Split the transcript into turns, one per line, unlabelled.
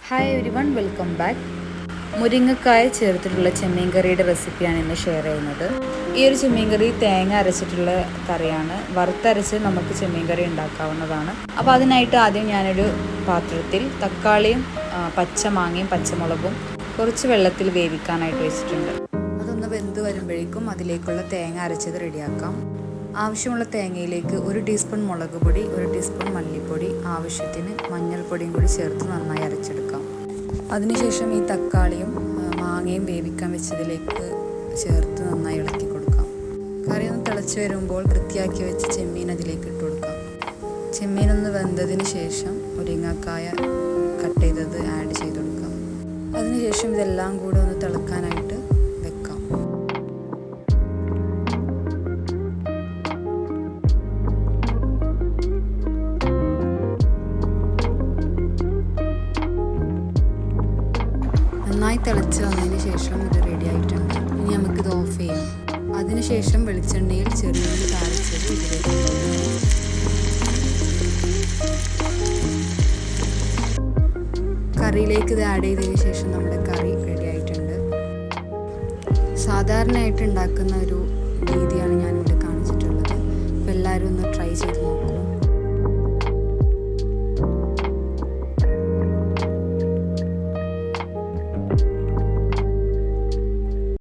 Hi everyone, welcome back. മുരിങ്ങക്കായ ചേർത്തിട്ടുള്ള ചെമ്മീൻ കറിയുടെ റെസിപ്പിയാണ് ഇന്ന് ഷെയർ ചെയ്യുന്നത്. ഈ ഒരു ചെമ്മീൻ കറി തേങ്ങ അരച്ചിട്ടുള്ള കറിയാണ്. വറുത്തരച്ച് നമുക്ക് ചെമ്മീൻ കറി ഉണ്ടാക്കാവുന്നതാണ്. അപ്പോൾ അതിനായിട്ട് ആദ്യം ഞാനൊരു പാത്രത്തിൽ തക്കാളിയും പച്ചമാങ്ങയും പച്ചമുളകും കുറച്ച് വെള്ളത്തിൽ വേവിക്കാനായിട്ട് വെച്ചിട്ടുണ്ട്. അതൊന്ന് വെന്ത് വരുമ്പോഴേക്കും അതിലേക്കുള്ള തേങ്ങ അരച്ചത് റെഡിയാക്കാം. ആവശ്യമുള്ള തേങ്ങയിലേക്ക് 1 ടീസ്പൂൺ മുളക് പൊടി, 1 ടീസ്പൂൺ മല്ലിപ്പൊടി, ആവശ്യത്തിന് മഞ്ഞൾപ്പൊടിയും കൂടി ചേർത്ത് നന്നായി അരച്ചെടുക്കാം. അതിനുശേഷം ഈ തക്കാളിയും മാങ്ങയും വേവിക്കാൻ വെച്ചതിലേക്ക് ചേർത്ത് നന്നായി ഇളക്കി കൊടുക്കാം. കറി ഒന്ന് തിളച്ച് വരുമ്പോൾ വൃത്തിയാക്കി വെച്ച് ചെമ്മീൻ അതിലേക്ക് ഇട്ട് കൊടുക്കാം. ചെമ്മീനൊന്ന് വെന്തതിന് ശേഷം മുരിങ്ങക്കായ കട്ട് ചെയ്തത് ആഡ് ചെയ്ത് കൊടുക്കാം. അതിനുശേഷം ഇതെല്ലാം കൂടെ ഒന്ന് തിളക്കാനായിട്ട് വെക്കാം. നന്നായി തിളച്ച് വന്നതിന് ശേഷം ഇത് റെഡി ആയിട്ടുണ്ട്. ഇനി നമുക്കിത് ഓഫ് ചെയ്യാം. അതിനുശേഷം വെളിച്ചെണ്ണയിൽ ചെറിയുള്ളി താളിച്ചത് ഇതിലേക്ക് കറിയിലേക്ക് ഇത് ആഡ് ചെയ്തതിന് ശേഷം നമ്മുടെ കറി റെഡി ആയിട്ടുണ്ട്. സാധാരണയായിട്ട് ഉണ്ടാക്കുന്ന ഒരു രീതിയാണ് ഞാനിവിടെ കാണിച്ചിട്ടുള്ളത്. അപ്പോൾ എല്ലാവരും ഒന്ന് ട്രൈ ചെയ്ത് നോക്കൂ.